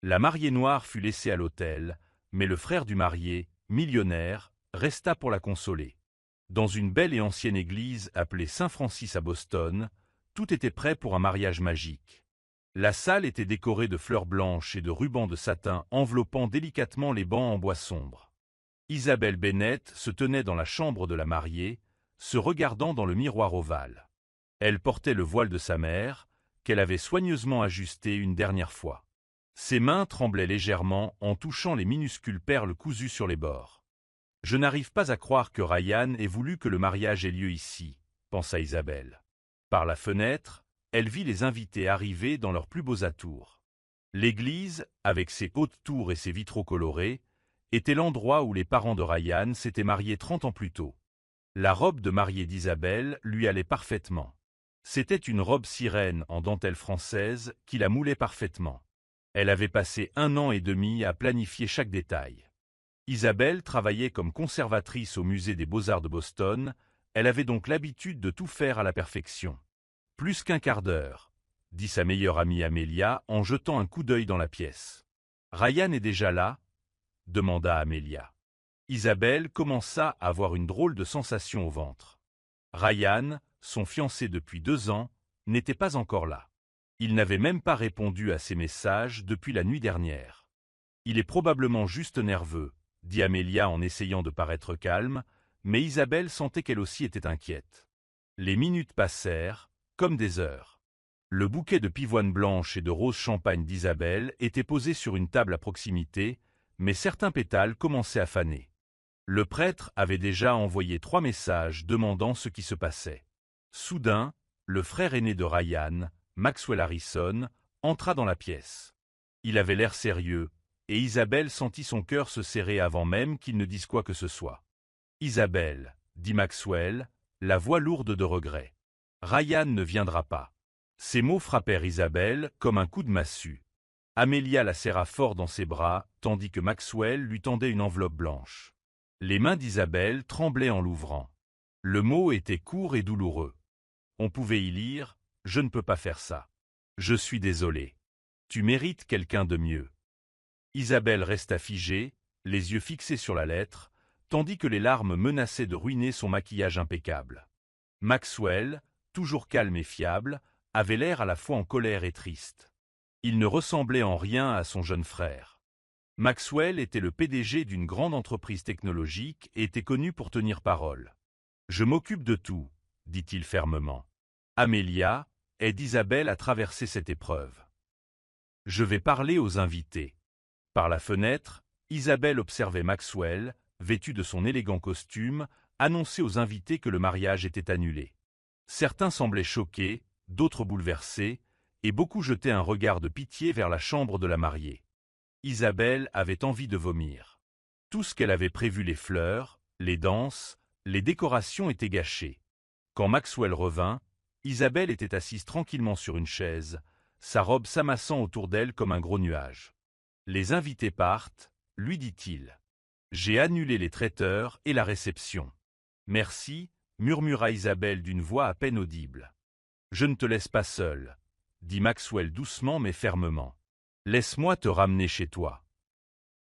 La mariée noire fut laissée à l'hôtel, mais le frère du marié, millionnaire, resta pour la consoler. Dans une belle et ancienne église appelée Saint-Francis à Boston, tout était prêt pour un mariage magique. La salle était décorée de fleurs blanches et de rubans de satin enveloppant délicatement les bancs en bois sombre. Isabelle Bennett se tenait dans la chambre de la mariée, se regardant dans le miroir ovale. Elle portait le voile de sa mère, qu'elle avait soigneusement ajusté une dernière fois. Ses mains tremblaient légèrement en touchant les minuscules perles cousues sur les bords. « Je n'arrive pas à croire que Ryan ait voulu que le mariage ait lieu ici, » pensa Isabelle. Par la fenêtre, elle vit les invités arriver dans leurs plus beaux atours. L'église, avec ses hautes tours et ses vitraux colorés, était l'endroit où les parents de Ryan s'étaient mariés 30 ans plus tôt. La robe de mariée d'Isabelle lui allait parfaitement. C'était une robe sirène en dentelle française qui la moulait parfaitement. Elle avait passé 1 an et demi à planifier chaque détail. Isabelle travaillait comme conservatrice au musée des Beaux-Arts de Boston, elle avait donc l'habitude de tout faire à la perfection. « Plus qu'un quart d'heure », dit sa meilleure amie Amelia en jetant un coup d'œil dans la pièce. « Ryan est déjà là ?» demanda Amelia. Isabelle commença à avoir une drôle de sensation au ventre. Ryan, son fiancé depuis 2 ans, n'était pas encore là. Il n'avait même pas répondu à ses messages depuis la nuit dernière. « Il est probablement juste nerveux », dit Amelia en essayant de paraître calme, mais Isabelle sentait qu'elle aussi était inquiète. Les minutes passèrent, comme des heures. Le bouquet de pivoine blanche et de rose champagne d'Isabelle était posé sur une table à proximité, mais certains pétales commençaient à faner. Le prêtre avait déjà envoyé 3 messages demandant ce qui se passait. Soudain, le frère aîné de Ryan, Maxwell Harrison, entra dans la pièce. Il avait l'air sérieux, et Isabelle sentit son cœur se serrer avant même qu'il ne dise quoi que ce soit. « Isabelle, » dit Maxwell, la voix lourde de regret. « Ryan ne viendra pas. » Ces mots frappèrent Isabelle comme un coup de massue. Amelia la serra fort dans ses bras, tandis que Maxwell lui tendait une enveloppe blanche. Les mains d'Isabelle tremblaient en l'ouvrant. Le mot était court et douloureux. On pouvait y lire « Je ne peux pas faire ça. Je suis désolé. Tu mérites quelqu'un de mieux. » Isabelle resta figée, les yeux fixés sur la lettre, tandis que les larmes menaçaient de ruiner son maquillage impeccable. Maxwell, toujours calme et fiable, avait l'air à la fois en colère et triste. Il ne ressemblait en rien à son jeune frère. Maxwell était le PDG d'une grande entreprise technologique et était connu pour tenir parole. « Je m'occupe de tout, » dit-il fermement. Amelia, aide Isabelle à traverser cette épreuve. Je vais parler aux invités. Par la fenêtre, Isabelle observait Maxwell, vêtu de son élégant costume, annoncer aux invités que le mariage était annulé. Certains semblaient choqués, d'autres bouleversés, et beaucoup jetaient un regard de pitié vers la chambre de la mariée. Isabelle avait envie de vomir. Tout ce qu'elle avait prévu, les fleurs, les danses, les décorations étaient gâchés. Quand Maxwell revint, Isabelle était assise tranquillement sur une chaise, sa robe s'amassant autour d'elle comme un gros nuage. « Les invités partent, » lui dit-il. « J'ai annulé les traiteurs et la réception. »« Merci, » murmura Isabelle d'une voix à peine audible. « Je ne te laisse pas seule, » dit Maxwell doucement mais fermement. « Laisse-moi te ramener chez toi. »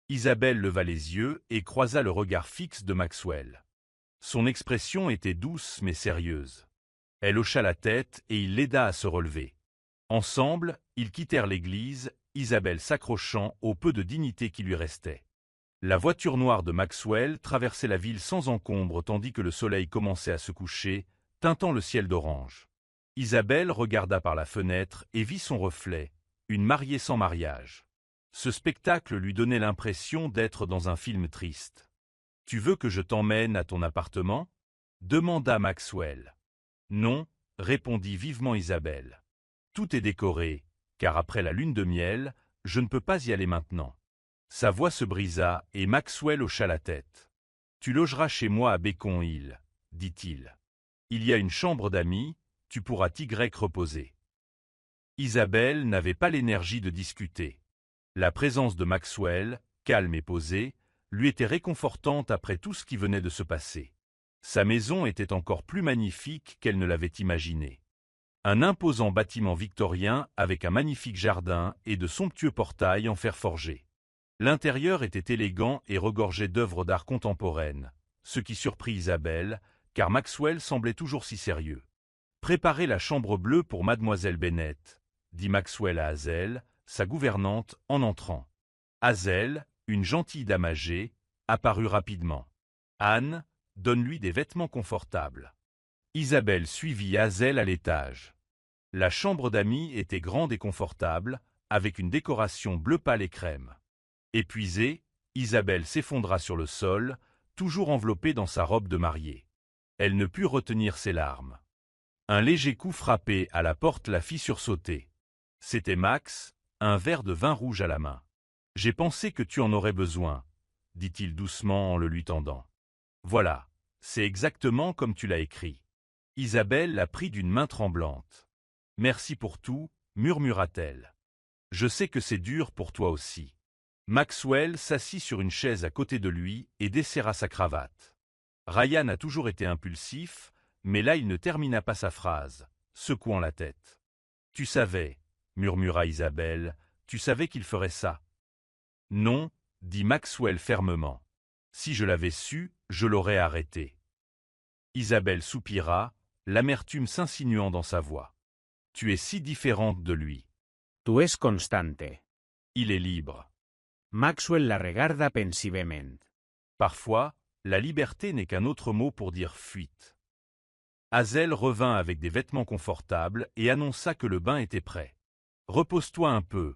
Isabelle leva les yeux et croisa le regard fixe de Maxwell. Son expression était douce mais sérieuse. Elle hocha la tête et il l'aida à se relever. Ensemble, ils quittèrent l'église, Isabelle s'accrochant au peu de dignité qui lui restait. La voiture noire de Maxwell traversait la ville sans encombre tandis que le soleil commençait à se coucher, teintant le ciel d'orange. Isabelle regarda par la fenêtre et vit son reflet, une mariée sans mariage. Ce spectacle lui donnait l'impression d'être dans un film triste. « Tu veux que je t'emmène à ton appartement ?» demanda Maxwell. « Non, » répondit vivement Isabelle. « Tout est décoré, car après la lune de miel, je ne peux pas y aller maintenant. » Sa voix se brisa et Maxwell hocha la tête. « Tu logeras chez moi à Beacon Hill, » dit-il. « Il y a une chambre d'amis, tu pourras t'y reposer. » Isabelle n'avait pas l'énergie de discuter. La présence de Maxwell, calme et posée, lui était réconfortante après tout ce qui venait de se passer. Sa maison était encore plus magnifique qu'elle ne l'avait imaginé. Un imposant bâtiment victorien avec un magnifique jardin et de somptueux portails en fer forgé. L'intérieur était élégant et regorgeait d'œuvres d'art contemporaines, ce qui surprit Isabelle, car Maxwell semblait toujours si sérieux. « Préparez la chambre bleue pour mademoiselle Bennet », dit Maxwell à Hazel, sa gouvernante, en entrant. Hazel, une gentille dame âgée, apparut rapidement. Anne, donne-lui des vêtements confortables. Isabelle suivit Hazel à l'étage. La chambre d'amis était grande et confortable, avec une décoration bleu pâle et crème. Épuisée, Isabelle s'effondra sur le sol, toujours enveloppée dans sa robe de mariée. Elle ne put retenir ses larmes. Un léger coup frappé à la porte la fit sursauter. C'était Max, un verre de vin rouge à la main. « J'ai pensé que tu en aurais besoin, » dit-il doucement en le lui tendant. « Voilà, c'est exactement comme tu l'as écrit. » Isabelle la prit d'une main tremblante. « Merci pour tout, » murmura-t-elle. « Je sais que c'est dur pour toi aussi. » Maxwell s'assit sur une chaise à côté de lui et desserra sa cravate. Ryan a toujours été impulsif, mais là il ne termina pas sa phrase, secouant la tête. « Tu savais, » murmura Isabelle, « tu savais qu'il ferait ça. » « Non, » dit Maxwell fermement. « Si je l'avais su, je l'aurais arrêté. » Isabelle soupira, l'amertume s'insinuant dans sa voix. « Tu es si différente de lui. » « Tu es constante. » « Il est libre. » Maxwell la regarda pensivement. Parfois, la liberté n'est qu'un autre mot pour dire fuite. Hazel revint avec des vêtements confortables et annonça que le bain était prêt. « Repose-toi un peu, »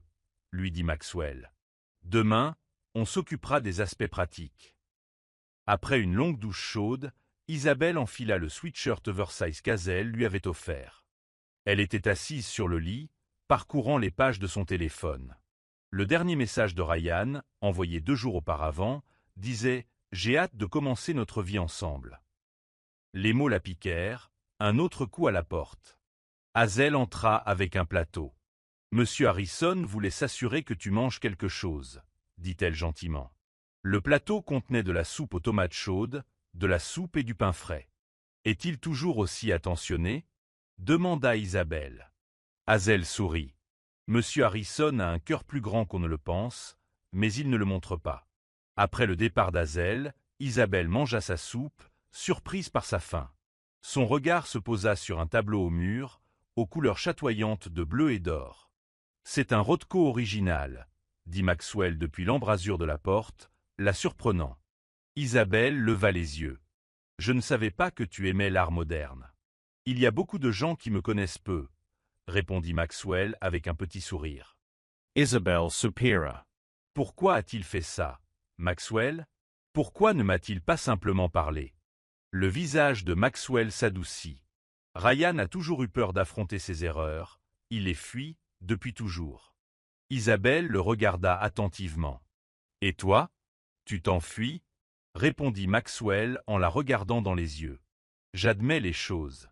lui dit Maxwell. « Demain, on s'occupera des aspects pratiques. » Après une longue douche chaude, Isabelle enfila le sweatshirt oversize qu'Hazel lui avait offert. Elle était assise sur le lit, parcourant les pages de son téléphone. Le dernier message de Ryan, envoyé 2 jours auparavant, disait « J'ai hâte de commencer notre vie ensemble ». Les mots la piquèrent, un autre coup à la porte. Hazel entra avec un plateau. « Monsieur Harrison voulait s'assurer que tu manges quelque chose », dit-elle gentiment. Le plateau contenait de la soupe aux tomates chaudes, de la soupe et du pain frais. « Est-il toujours aussi attentionné ?» demanda Isabelle. Hazel sourit. « Monsieur Harrison a un cœur plus grand qu'on ne le pense, mais il ne le montre pas. » Après le départ d'Hazel, Isabelle mangea sa soupe, surprise par sa faim. Son regard se posa sur un tableau au mur, aux couleurs chatoyantes de bleu et d'or. « C'est un Rothko original, » dit Maxwell depuis l'embrasure de la porte, la surprenant. Isabelle leva les yeux. « Je ne savais pas que tu aimais l'art moderne. »« Il y a beaucoup de gens qui me connaissent peu, » répondit Maxwell avec un petit sourire. Isabelle soupira. « Pourquoi a-t-il fait ça, Maxwell? Pourquoi ne m'a-t-il pas simplement parlé ?» Le visage de Maxwell s'adoucit. Ryan a toujours eu peur d'affronter ses erreurs, il les fuit depuis toujours. Isabelle le regarda attentivement. « Et toi? Tu t'enfuis ?» répondit Maxwell en la regardant dans les yeux. « J'admets les choses. »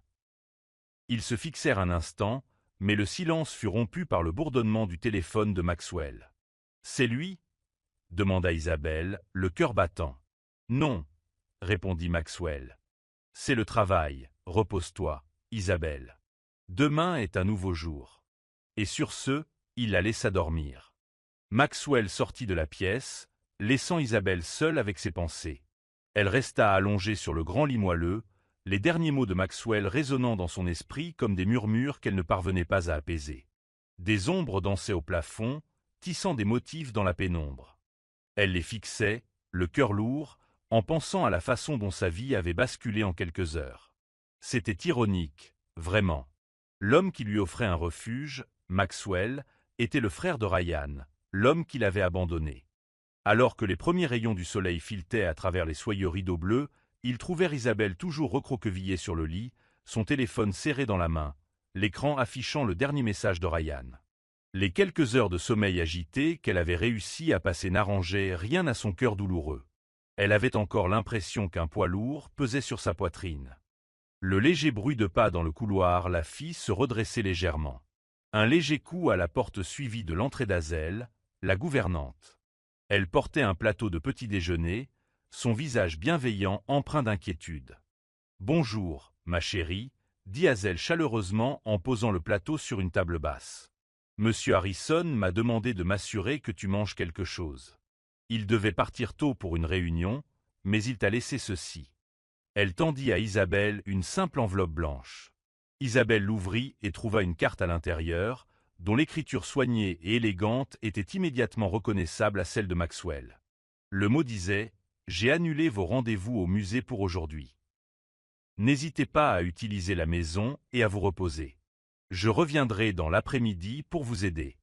Ils se fixèrent un instant, mais le silence fut rompu par le bourdonnement du téléphone de Maxwell. « C'est lui ?» demanda Isabelle, le cœur battant. « Non, » répondit Maxwell. « C'est le travail, repose-toi, Isabelle. Demain est un nouveau jour. » Et sur ce, il la laissa dormir. Maxwell sortit de la pièce, laissant Isabelle seule avec ses pensées. Elle resta allongée sur le grand lit moelleux, les derniers mots de Maxwell résonnant dans son esprit comme des murmures qu'elle ne parvenait pas à apaiser. Des ombres dansaient au plafond, tissant des motifs dans la pénombre. Elle les fixait, le cœur lourd, en pensant à la façon dont sa vie avait basculé en quelques heures. C'était ironique, vraiment. L'homme qui lui offrait un refuge, Maxwell, était le frère de Ryan, l'homme qui l'avait abandonné. Alors que les premiers rayons du soleil filetaient à travers les soyeux rideaux bleus, ils trouvèrent Isabelle toujours recroquevillée sur le lit, son téléphone serré dans la main, l'écran affichant le dernier message de Ryan. Les quelques heures de sommeil agité qu'elle avait réussi à passer n'arrangeaient rien à son cœur douloureux. Elle avait encore l'impression qu'un poids lourd pesait sur sa poitrine. Le léger bruit de pas dans le couloir la fit se redresser légèrement. Un léger coup à la porte suivi de l'entrée d'Hazel, la gouvernante. Elle portait un plateau de petit déjeuner, son visage bienveillant empreint d'inquiétude. « Bonjour, ma chérie, » dit Hazel chaleureusement en posant le plateau sur une table basse. Monsieur Harrison m'a demandé de m'assurer que tu manges quelque chose. Il devait partir tôt pour une réunion, mais il t'a laissé ceci. Elle tendit à Isabelle une simple enveloppe blanche. Isabelle l'ouvrit et trouva une carte à l'intérieur, dont l'écriture soignée et élégante était immédiatement reconnaissable à celle de Maxwell. Le mot disait « J'ai annulé vos rendez-vous au musée pour aujourd'hui. N'hésitez pas à utiliser la maison et à vous reposer. Je reviendrai dans l'après-midi pour vous aider. »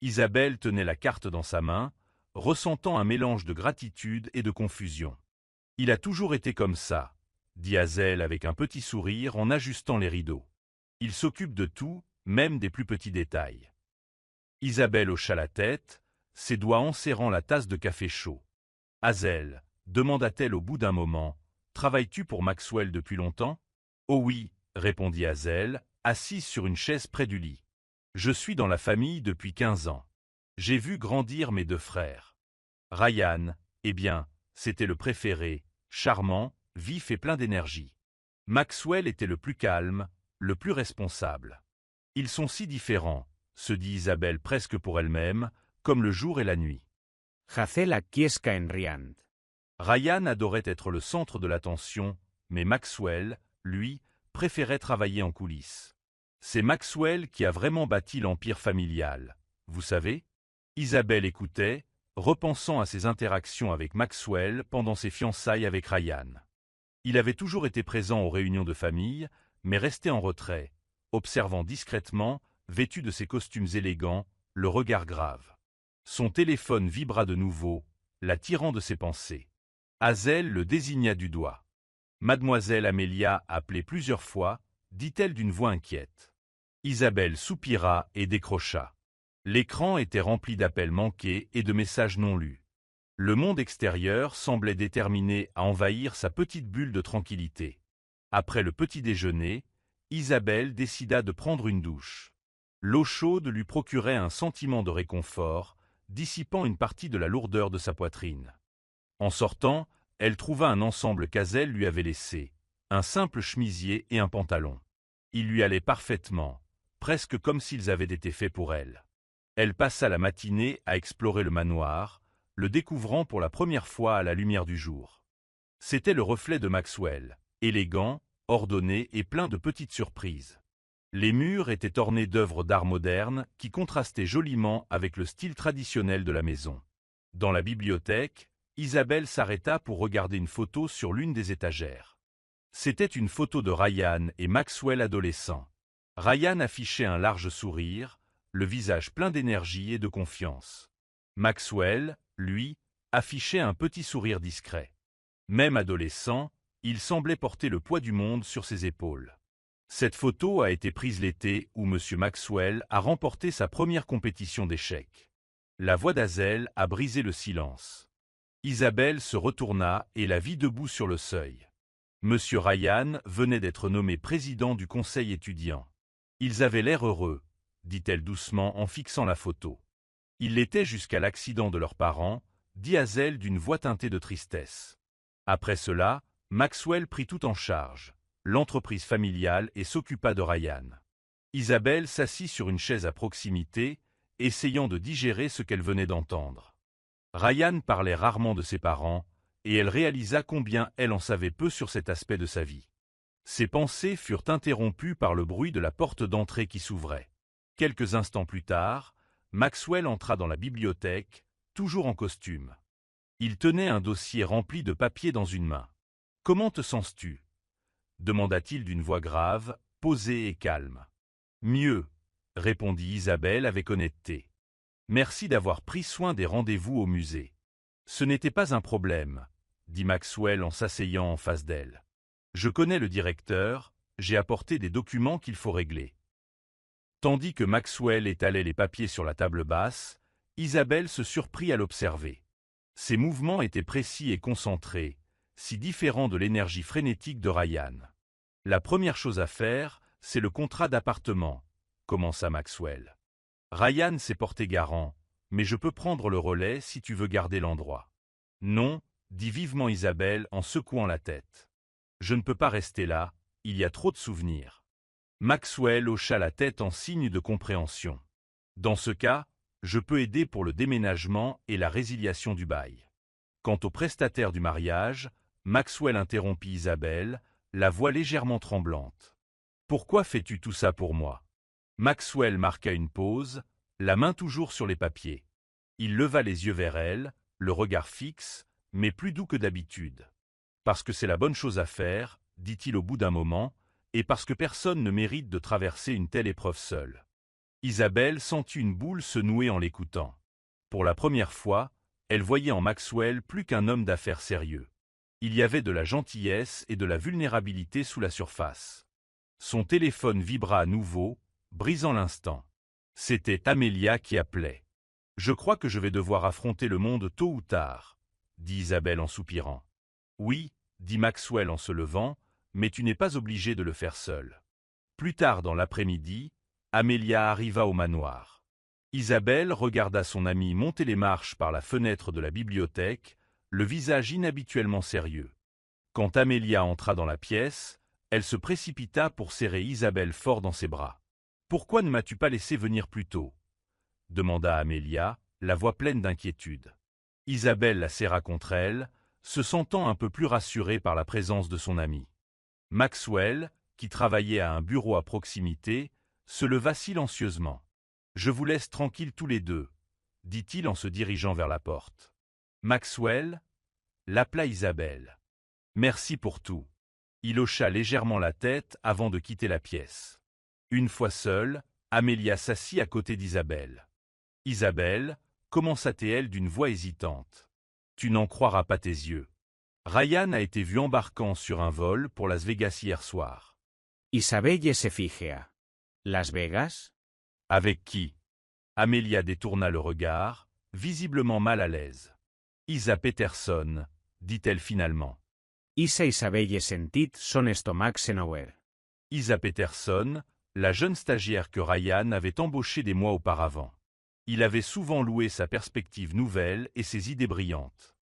Isabelle tenait la carte dans sa main, ressentant un mélange de gratitude et de confusion. « Il a toujours été comme ça, » dit Hazel avec un petit sourire en ajustant les rideaux. « Il s'occupe de tout, même des plus petits détails. » Isabelle hocha la tête, ses doigts enserrant la tasse de café chaud. « Hazel, » demanda-t-elle au bout d'un moment, « travailles-tu pour Maxwell depuis longtemps ?»« Oh oui, » répondit Hazel, assise sur une chaise près du lit. « Je suis dans la famille depuis 15 ans. J'ai vu grandir mes 2 frères. Ryan, eh bien, c'était le préféré, charmant, vif et plein d'énergie. Maxwell était le plus calme, le plus responsable. Ils sont si différents, se dit Isabelle presque pour elle-même, comme le jour et la nuit. Hazel acquiesca en riant. Ryan adorait être le centre de l'attention, mais Maxwell, lui, préférait travailler en coulisses. C'est Maxwell qui a vraiment bâti l'empire familial, vous savez? Isabelle écoutait, repensant à ses interactions avec Maxwell pendant ses fiançailles avec Ryan. Il avait toujours été présent aux réunions de famille, mais restait en retrait, observant discrètement, vêtu de ses costumes élégants, le regard grave. Son téléphone vibra de nouveau, l'attirant de ses pensées. Hazel le désigna du doigt. « Mademoiselle Amélia appelait plusieurs fois, » dit-elle d'une voix inquiète. Isabelle soupira et décrocha. L'écran était rempli d'appels manqués et de messages non lus. Le monde extérieur semblait déterminé à envahir sa petite bulle de tranquillité. Après le petit déjeuner, Isabelle décida de prendre une douche. L'eau chaude lui procurait un sentiment de réconfort, dissipant une partie de la lourdeur de sa poitrine. En sortant, elle trouva un ensemble qu'Hazel lui avait laissé, un simple chemisier et un pantalon. Il lui allait parfaitement, presque comme s'ils avaient été faits pour elle. Elle passa la matinée à explorer le manoir, le découvrant pour la première fois à la lumière du jour. C'était le reflet de Maxwell, élégant, ordonné et plein de petites surprises. Les murs étaient ornés d'œuvres d'art modernes qui contrastaient joliment avec le style traditionnel de la maison. Dans la bibliothèque, Isabelle s'arrêta pour regarder une photo sur l'une des étagères. C'était une photo de Ryan et Maxwell adolescents. Ryan affichait un large sourire, le visage plein d'énergie et de confiance. Maxwell, lui, affichait un petit sourire discret. Même adolescent, il semblait porter le poids du monde sur ses épaules. Cette photo a été prise l'été où M. Maxwell a remporté sa première compétition d'échecs. La voix d'Hazel a brisé le silence. Isabelle se retourna et la vit debout sur le seuil. M. Ryan venait d'être nommé président du conseil étudiant. Ils avaient l'air heureux, dit-elle doucement en fixant la photo. Ils l'étaient jusqu'à l'accident de leurs parents, dit Hazel d'une voix teintée de tristesse. Après cela, Maxwell prit tout en charge, l'entreprise familiale et s'occupa de Ryan. Isabelle s'assit sur une chaise à proximité, essayant de digérer ce qu'elle venait d'entendre. Ryan parlait rarement de ses parents, et elle réalisa combien elle en savait peu sur cet aspect de sa vie. Ses pensées furent interrompues par le bruit de la porte d'entrée qui s'ouvrait. Quelques instants plus tard, Maxwell entra dans la bibliothèque, toujours en costume. Il tenait un dossier rempli de papiers dans une main. « Comment te sens-tu » demanda-t-il d'une voix grave, posée et calme. « Mieux » répondit Isabelle avec honnêteté. « Merci d'avoir pris soin des rendez-vous au musée. »« Ce n'était pas un problème » dit Maxwell en s'asseyant en face d'elle. « Je connais le directeur, j'ai apporté des documents qu'il faut régler. » Tandis que Maxwell étalait les papiers sur la table basse, Isabelle se surprit à l'observer. Ses mouvements étaient précis et concentrés, si différents de l'énergie frénétique de Ryan. « La première chose à faire, c'est le contrat d'appartement, » commença Maxwell. « Ryan s'est porté garant, mais je peux prendre le relais si tu veux garder l'endroit. »« Non, » dit vivement Isabelle en secouant la tête. « Je ne peux pas rester là, il y a trop de souvenirs. Maxwell hocha la tête en signe de compréhension. Dans ce cas, je peux aider pour le déménagement et la résiliation du bail. Quant au prestataire du mariage, Maxwell interrompit Isabelle, la voix légèrement tremblante. Pourquoi fais-tu tout ça pour moi? Maxwell marqua une pause, la main toujours sur les papiers. Il leva les yeux vers elle, le regard fixe, mais plus doux que d'habitude. Parce que c'est la bonne chose à faire, dit-il au bout d'un moment, et parce que personne ne mérite de traverser une telle épreuve seule. Isabelle sentit une boule se nouer en l'écoutant. Pour la première fois, elle voyait en Maxwell plus qu'un homme d'affaires sérieux. Il y avait de la gentillesse et de la vulnérabilité sous la surface. Son téléphone vibra à nouveau, brisant l'instant. C'était Amélia qui appelait. « Je crois que je vais devoir affronter le monde tôt ou tard, » dit Isabelle en soupirant. « Oui, » dit Maxwell en se levant, « mais tu n'es pas obligé de le faire seul. » Plus tard dans l'après-midi, Amélia arriva au manoir. Isabelle regarda son amie monter les marches par la fenêtre de la bibliothèque, le visage inhabituellement sérieux. Quand Amélia entra dans la pièce, elle se précipita pour serrer Isabelle fort dans ses bras. « Pourquoi ne m'as-tu pas laissé venir plus tôt ?» demanda Amélia, la voix pleine d'inquiétude. Isabelle la serra contre elle, se sentant un peu plus rassurée par la présence de son amie. Maxwell, qui travaillait à un bureau à proximité, se leva silencieusement. « Je vous laisse tranquilles tous les deux, » dit-il en se dirigeant vers la porte. Maxwell l'appela Isabelle. « Merci pour tout. » Il hocha légèrement la tête avant de quitter la pièce. Une fois seule, Amélia s'assit à côté d'Isabelle. « Isabelle, » commença-t-elle d'une voix hésitante. « Tu n'en croiras pas tes yeux. Ryan a été vu embarquant sur un vol pour Las Vegas hier soir. » Isabelle se figea. Las Vegas? Avec qui? Amélia détourna le regard, visiblement mal à l'aise. Isa Peterson, dit-elle finalement. Isa Isabelle sentit son estomac se nouer. Isa Peterson, la jeune stagiaire que Ryan avait embauchée des mois auparavant. Il avait souvent loué sa perspective nouvelle et ses idées brillantes.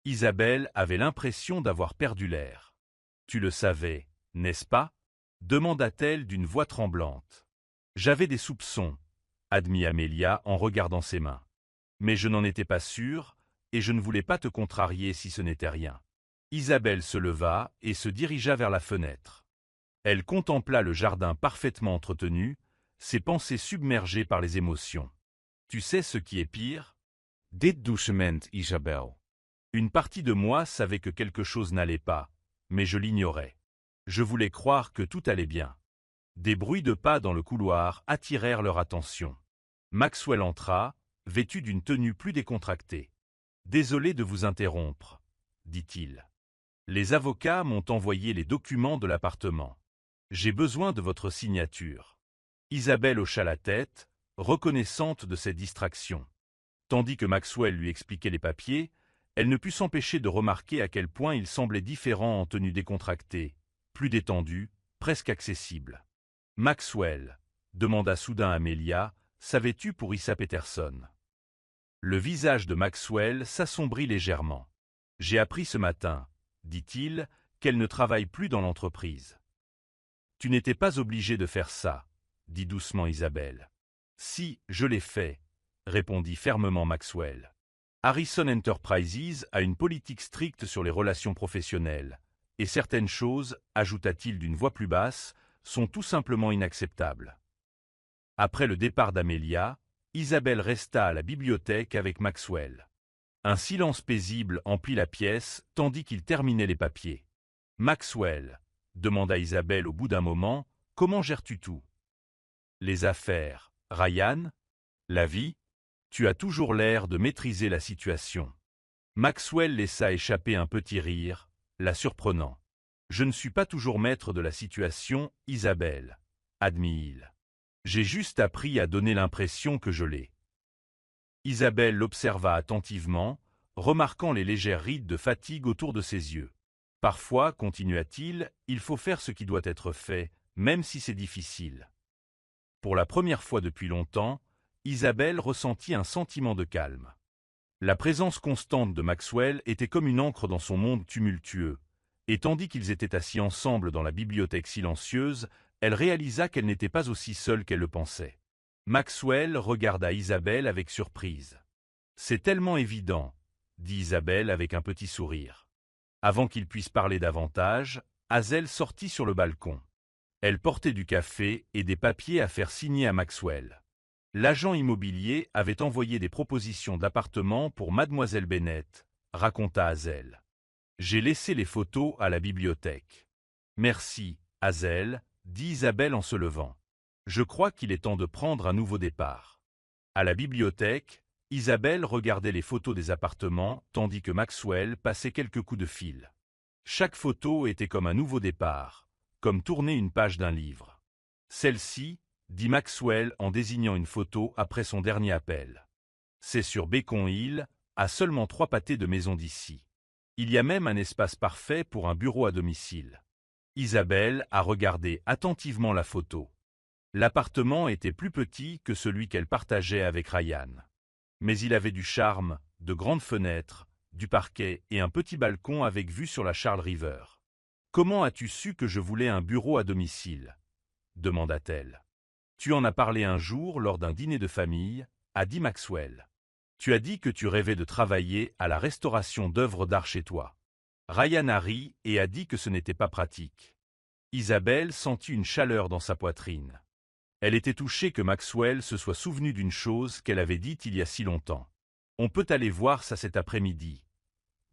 Isabelle avait l'impression d'avoir perdu l'air. « Tu le savais, n'est-ce pas ?» demanda-t-elle d'une voix tremblante. « J'avais des soupçons, » admit Amélia en regardant ses mains. « Mais je n'en étais pas sûre, et je ne voulais pas te contrarier si ce n'était rien. » Isabelle se leva et se dirigea vers la fenêtre. Elle contempla le jardin parfaitement entretenu, ses pensées submergées par les émotions. « Tu sais ce qui est pire ?» Dit doucement Isabelle. Une partie de moi savait que quelque chose n'allait pas, mais je l'ignorais. Je voulais croire que tout allait bien. Des bruits de pas dans le couloir attirèrent leur attention. Maxwell entra, vêtu d'une tenue plus décontractée. « Désolé de vous interrompre, » dit-il. « Les avocats m'ont envoyé les documents de l'appartement. J'ai besoin de votre signature. » Isabelle hocha la tête, reconnaissante de cette distraction. Tandis que Maxwell lui expliquait les papiers, elle ne put s'empêcher de remarquer à quel point il semblait différent en tenue décontractée, plus détendu, presque accessible. « Maxwell, » demanda soudain Amélia, « savais-tu pour Isa Peterson ?» Le visage de Maxwell s'assombrit légèrement. « J'ai appris ce matin, » dit-il, « qu'elle ne travaille plus dans l'entreprise. »« Tu n'étais pas obligé de faire ça, » dit doucement Isabelle. « Si, je l'ai fait, » répondit fermement Maxwell. Harrison Enterprises a une politique stricte sur les relations professionnelles, et certaines choses, ajouta-t-il d'une voix plus basse, sont tout simplement inacceptables. Après le départ d'Amélia, Isabelle resta à la bibliothèque avec Maxwell. Un silence paisible emplit la pièce tandis qu'il terminait les papiers. « Maxwell, » demanda Isabelle au bout d'un moment, « comment gères-tu tout? Les affaires, Ryan? La vie? Tu as toujours l'air de maîtriser la situation. » Maxwell laissa échapper un petit rire, la surprenant. « Je ne suis pas toujours maître de la situation, Isabelle, » admit-il. « J'ai juste appris à donner l'impression que je l'ai. » Isabelle l'observa attentivement, remarquant les légères rides de fatigue autour de ses yeux. « Parfois, continua-t-il, il faut faire ce qui doit être fait, même si c'est difficile. » Pour la première fois depuis longtemps, Isabelle ressentit un sentiment de calme. La présence constante de Maxwell était comme une encre dans son monde tumultueux, et tandis qu'ils étaient assis ensemble dans la bibliothèque silencieuse, Elle réalisa qu'elle n'était pas aussi seule qu'elle le pensait. Maxwell regarda Isabelle avec surprise. « C'est tellement évident, » dit Isabelle avec un petit sourire. Avant qu'il puisse parler davantage, Hazel sortit sur le balcon. Elle portait du café et des papiers à faire signer à Maxwell. L'agent immobilier avait envoyé des propositions d'appartements pour Mademoiselle Bennett, raconta Hazel. J'ai laissé les photos à la bibliothèque. Merci, Hazel, dit Isabelle en se levant. Je crois qu'il est temps de prendre un nouveau départ. À la bibliothèque, Isabelle regardait les photos des appartements tandis que Maxwell passait quelques coups de fil. Chaque photo était comme un nouveau départ, comme tourner une page d'un livre. Celle-ci, dit Maxwell en désignant une photo après son dernier appel. C'est sur Beacon Hill, à seulement 3 pâtés de maison d'ici. Il y a même un espace parfait pour un bureau à domicile. Isabelle a regardé attentivement la photo. L'appartement était plus petit que celui qu'elle partageait avec Ryan. Mais il avait du charme, de grandes fenêtres, du parquet et un petit balcon avec vue sur la Charles River. « Comment as-tu su que je voulais un bureau à domicile » demanda-t-elle. « Tu en as parlé un jour lors d'un dîner de famille, » a dit Maxwell. « Tu as dit que tu rêvais de travailler à la restauration d'œuvres d'art chez toi. » Ryan a ri et a dit que ce n'était pas pratique. Isabelle sentit une chaleur dans sa poitrine. Elle était touchée que Maxwell se soit souvenu d'une chose qu'elle avait dite il y a si longtemps. « On peut aller voir ça cet après-midi »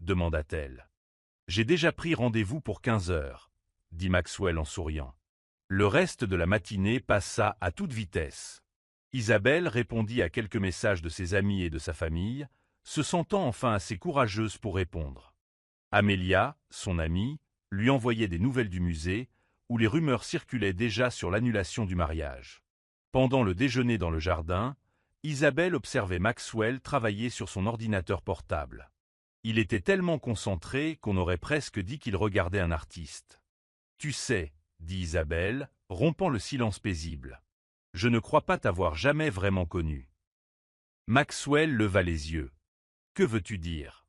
demanda-t-elle. « J'ai déjà pris rendez-vous pour 15 heures, » dit Maxwell en souriant. Le reste de la matinée passa à toute vitesse. Isabelle répondit à quelques messages de ses amis et de sa famille, se sentant enfin assez courageuse pour répondre. Amelia, son amie, lui envoyait des nouvelles du musée, où les rumeurs circulaient déjà sur l'annulation du mariage. Pendant le déjeuner dans le jardin, Isabelle observait Maxwell travailler sur son ordinateur portable. Il était tellement concentré qu'on aurait presque dit qu'il regardait un artiste. « Tu sais, » dit Isabelle, rompant le silence paisible. « Je ne crois pas t'avoir jamais vraiment connu. » Maxwell leva les yeux. « Que veux-tu dire ?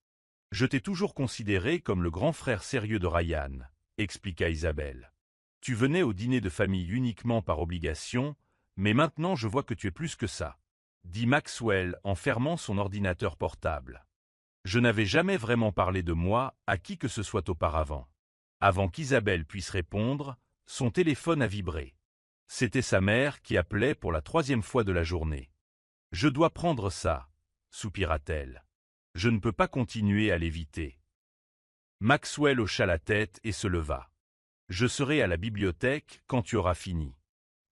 Je t'ai toujours considéré comme le grand frère sérieux de Ryan, » expliqua Isabelle. « Tu venais au dîner de famille uniquement par obligation, mais maintenant je vois que tu es plus que ça, » dit Maxwell en fermant son ordinateur portable. Je n'avais jamais vraiment parlé de moi à qui que ce soit auparavant. Avant qu'Isabelle puisse répondre, son téléphone a vibré. C'était sa mère qui appelait pour la 3e fois de la journée. « Je dois prendre ça, » soupira-t-elle. « Je ne peux pas continuer à l'éviter. » Maxwell hocha la tête et se leva. « Je serai à la bibliothèque quand tu auras fini.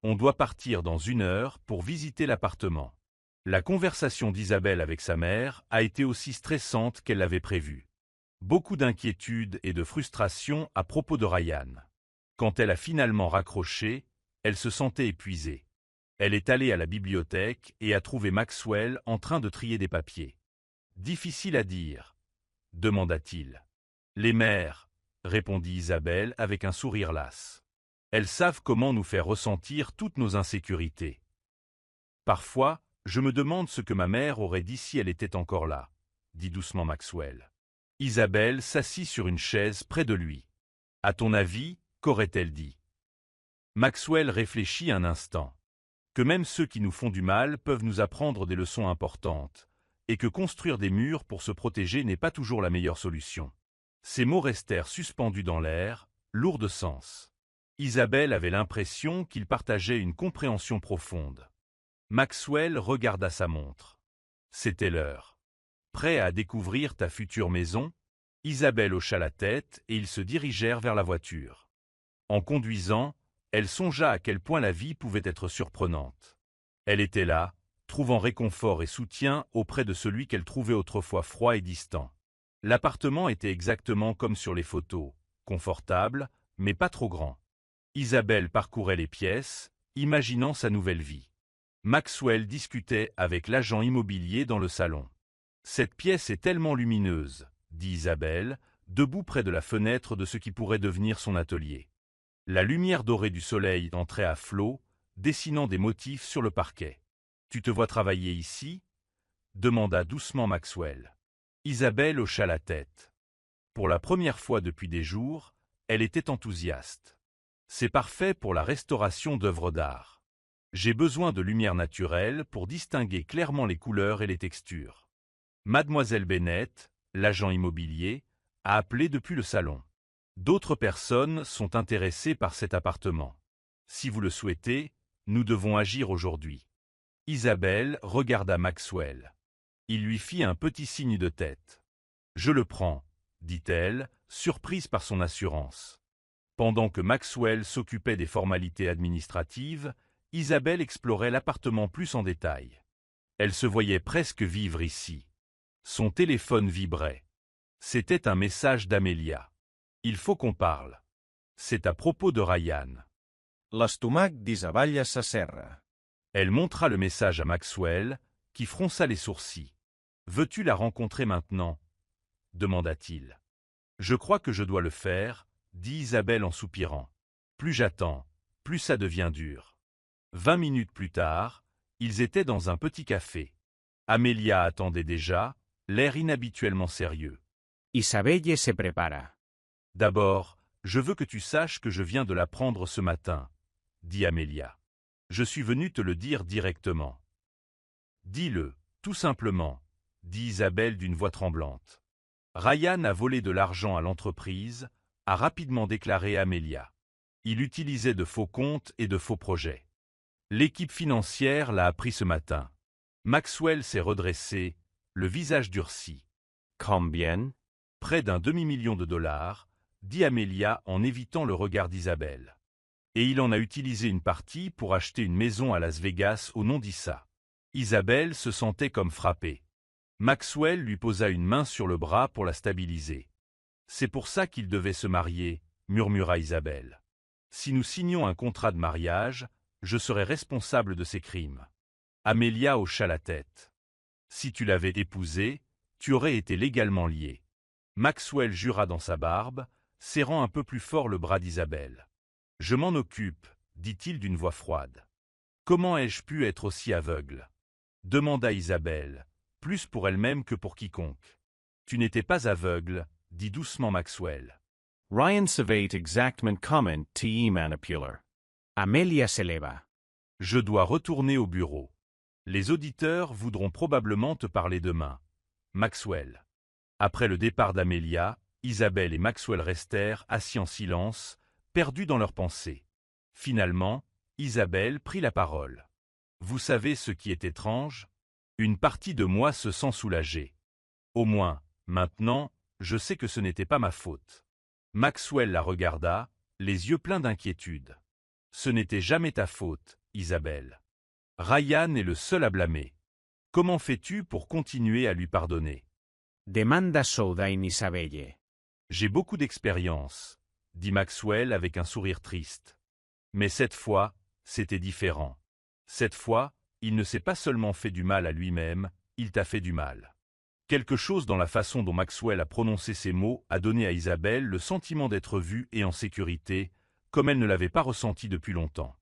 On doit partir dans 1 heure pour visiter l'appartement. » La conversation d'Isabelle avec sa mère a été aussi stressante qu'elle l'avait prévu. Beaucoup d'inquiétude et de frustration à propos de Ryan. Quand elle a finalement raccroché, elle se sentait épuisée. Elle est allée à la bibliothèque et a trouvé Maxwell en train de trier des papiers. « Difficile à dire » demanda-t-il. « Les mères » répondit Isabelle avec un sourire las. « Elles savent comment nous faire ressentir toutes nos insécurités. Parfois, je me demande ce que ma mère aurait dit si elle était encore là, » dit doucement Maxwell. Isabelle s'assit sur une chaise près de lui. « À ton avis, qu'aurait-elle dit » Maxwell réfléchit un instant. Que même ceux qui nous font du mal peuvent nous apprendre des leçons importantes, et que construire des murs pour se protéger n'est pas toujours la meilleure solution. Ces mots restèrent suspendus dans l'air, lourds de sens. Isabelle avait l'impression qu'il partageait une compréhension profonde. Maxwell regarda sa montre. C'était l'heure. « Prêt à découvrir ta future maison ?» Isabelle hocha la tête et ils se dirigèrent vers la voiture. En conduisant, elle songea à quel point la vie pouvait être surprenante. Elle était là, trouvant réconfort et soutien auprès de celui qu'elle trouvait autrefois froid et distant. L'appartement était exactement comme sur les photos, confortable, mais pas trop grand. Isabelle parcourait les pièces, imaginant sa nouvelle vie. Maxwell discutait avec l'agent immobilier dans le salon. « Cette pièce est tellement lumineuse, » dit Isabelle, debout près de la fenêtre de ce qui pourrait devenir son atelier. La lumière dorée du soleil entrait à flots, dessinant des motifs sur le parquet. « Tu te vois travailler ici ?» demanda doucement Maxwell. Isabelle hocha la tête. Pour la première fois depuis des jours, elle était enthousiaste. C'est parfait pour la restauration d'œuvres d'art. J'ai besoin de lumière naturelle pour distinguer clairement les couleurs et les textures. Mademoiselle Bennett, l'agent immobilier, a appelé depuis le salon. D'autres personnes sont intéressées par cet appartement. Si vous le souhaitez, nous devons agir aujourd'hui. Isabelle regarda Maxwell. Il lui fit un petit signe de tête. « Je le prends », dit-elle, surprise par son assurance. Pendant que Maxwell s'occupait des formalités administratives, Isabelle explorait l'appartement plus en détail. Elle se voyait presque vivre ici. Son téléphone vibrait. C'était un message d'Amelia. « Il faut qu'on parle. » C'est à propos de Ryan. L'estómac d'Isabella s'asserra. Elle montra le message à Maxwell, qui fronça les sourcils. « Veux-tu la rencontrer maintenant ?» demanda-t-il. « Je crois que je dois le faire, » dit Isabelle en soupirant. « Plus j'attends, plus ça devient dur. » 20 minutes plus tard, ils étaient dans un petit café. Amelia attendait déjà, l'air inhabituellement sérieux. Isabelle se prepara. « D'abord, je veux que tu saches que je viens de l'apprendre ce matin, » dit Amelia. « Je suis venue te le dire directement. »« Dis-le, tout simplement, » dit Isabelle d'une voix tremblante. « Ryan a volé de l'argent à l'entreprise, » a rapidement déclaré Amelia. Il utilisait de faux comptes et de faux projets. L'équipe financière l'a appris ce matin. Maxwell s'est redressé, le visage durci. « Combien? » Près d'un demi-million de dollars, dit Amelia en évitant le regard d'Isabelle. Et il en a utilisé une partie pour acheter une maison à Las Vegas au nom d'Issa. Isabelle se sentait comme frappée. Maxwell lui posa une main sur le bras pour la stabiliser. « C'est pour ça qu'il devait se marier, » murmura Isabelle. « Si nous signons un contrat de mariage, je serai responsable de ses crimes. » Amelia hocha la tête. « Si tu l'avais épousé, tu aurais été légalement lié. » Maxwell jura dans sa barbe, serrant un peu plus fort le bras d'Isabelle. « Je m'en occupe, » dit-il d'une voix froide. « Comment ai-je pu être aussi aveugle ?» demanda Isabelle, plus pour elle-même que pour quiconque. « Tu n'étais pas aveugle, » dit doucement Maxwell. Ryan surveyed exactement comment te manipular. Amelia se leva. « Je dois retourner au bureau. Les auditeurs voudront probablement te parler demain. Maxwell. » Après le départ d'Amelia, Isabelle et Maxwell restèrent assis en silence, perdus dans leurs pensées. Finalement, Isabelle prit la parole. « Vous savez ce qui est étrange ? Une partie de moi se sent soulagée. Au moins, maintenant, je sais que ce n'était pas ma faute. » Maxwell la regarda, les yeux pleins d'inquiétude. « Ce n'était jamais ta faute, Isabelle. Ryan est le seul à blâmer. Comment fais-tu pour continuer à lui pardonner ? » Demanda soudain Isabelle. « J'ai beaucoup d'expérience, » dit Maxwell avec un sourire triste. Mais cette fois, c'était différent. Cette fois, il ne s'est pas seulement fait du mal à lui-même, il t'a fait du mal. Quelque chose dans la façon dont Maxwell a prononcé ces mots a donné à Isabelle le sentiment d'être vue et en sécurité, comme elle ne l'avait pas ressenti depuis longtemps.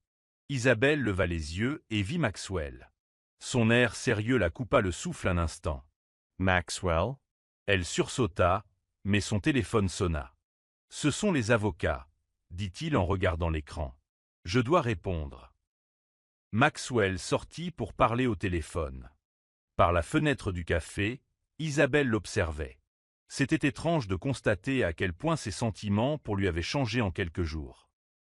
Isabelle leva les yeux et vit Maxwell. Son air sérieux la coupa le souffle un instant. « Maxwell? » Elle sursauta, mais son téléphone sonna. « Ce sont les avocats, » dit-il en regardant l'écran. « Je dois répondre. » Maxwell sortit pour parler au téléphone. Par la fenêtre du café, Isabelle l'observait. C'était étrange de constater à quel point ses sentiments pour lui avaient changé en quelques jours.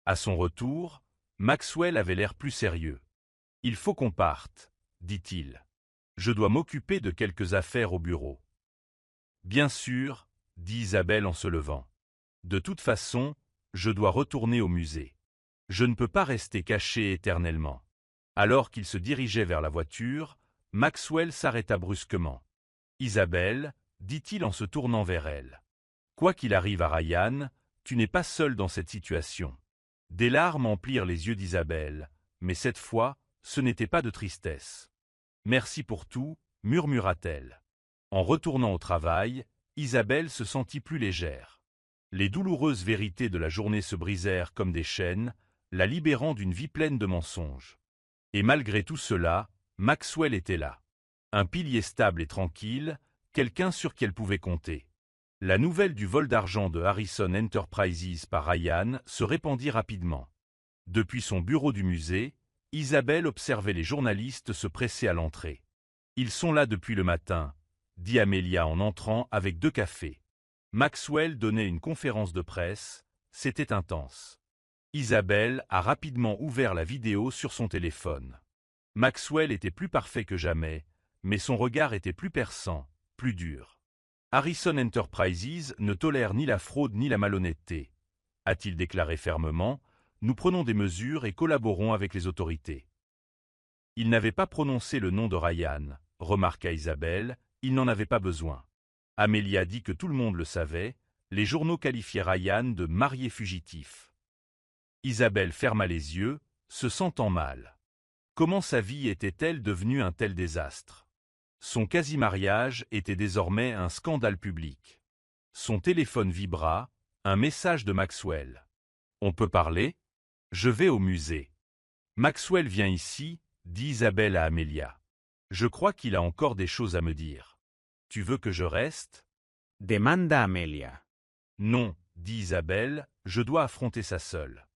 À son retour, Maxwell avait l'air plus sérieux. « Il faut qu'on parte, » dit-il. « Je dois m'occuper de quelques affaires au bureau. » « Bien sûr, » dit Isabelle en se levant. « De toute façon, je dois retourner au musée. Je ne peux pas rester caché éternellement. » Alors qu'il se dirigeait vers la voiture, Maxwell s'arrêta brusquement. « Isabelle, » dit-il en se tournant vers elle. « Quoi qu'il arrive à Ryan, tu n'es pas seule dans cette situation. » Des larmes emplirent les yeux d'Isabelle, mais cette fois, ce n'était pas de tristesse. « Merci pour tout, » murmura-t-elle. En retournant au travail, Isabelle se sentit plus légère. Les douloureuses vérités de la journée se brisèrent comme des chaînes, la libérant d'une vie pleine de mensonges. Et malgré tout cela, Maxwell était là. Un pilier stable et tranquille, quelqu'un sur qui elle pouvait compter. La nouvelle du vol d'argent de Harrison Enterprises par Ryan se répandit rapidement. Depuis son bureau du musée, Isabelle observait les journalistes se presser à l'entrée. « Ils sont là depuis le matin », dit Amelia en entrant avec 2 cafés. Maxwell donnait une conférence de presse, c'était intense. Isabelle a rapidement ouvert la vidéo sur son téléphone. Maxwell était plus parfait que jamais, mais son regard était plus perçant, plus dur. Harrison Enterprises ne tolère ni la fraude ni la malhonnêteté, a-t-il déclaré fermement. Nous prenons des mesures et collaborons avec les autorités. Il n'avait pas prononcé le nom de Ryan, remarqua Isabelle, il n'en avait pas besoin. Amelia dit que tout le monde le savait, les journaux qualifiaient Ryan de marié fugitif. Isabelle ferma les yeux, se sentant mal. Comment sa vie était-elle devenue un tel désastre? Son quasi-mariage était désormais un scandale public. Son téléphone vibra, un message de Maxwell. « On peut parler ? Je vais au musée. » « Maxwell vient ici, dit Isabelle à Amelia. « Je crois qu'il a encore des choses à me dire. Tu veux que je reste ? » Demanda Amelia. « Non, dit Isabelle, je dois affronter ça seule. »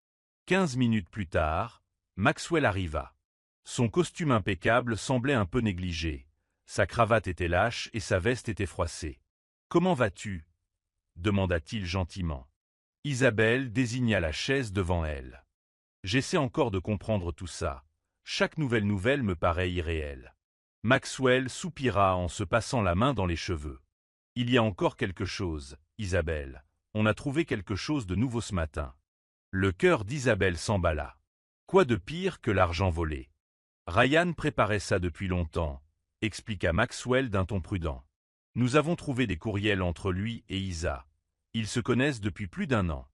15 minutes plus tard, Maxwell arriva. Son costume impeccable semblait un peu négligé. Sa cravate était lâche et sa veste était froissée. « Comment vas-tu ? » demanda-t-il gentiment. Isabelle désigna la chaise devant elle. J'essaie encore de comprendre tout ça. Chaque nouvelle me paraît irréelle. Maxwell soupira en se passant la main dans les cheveux. Il y a encore quelque chose, Isabelle. On a trouvé quelque chose de nouveau ce matin. Le cœur d'Isabelle s'emballa. Quoi de pire que l'argent volé? Ryan préparait ça depuis longtemps, expliqua Maxwell d'un ton prudent. Nous avons trouvé des courriels entre lui et Isa. Ils se connaissent depuis plus d'1 an.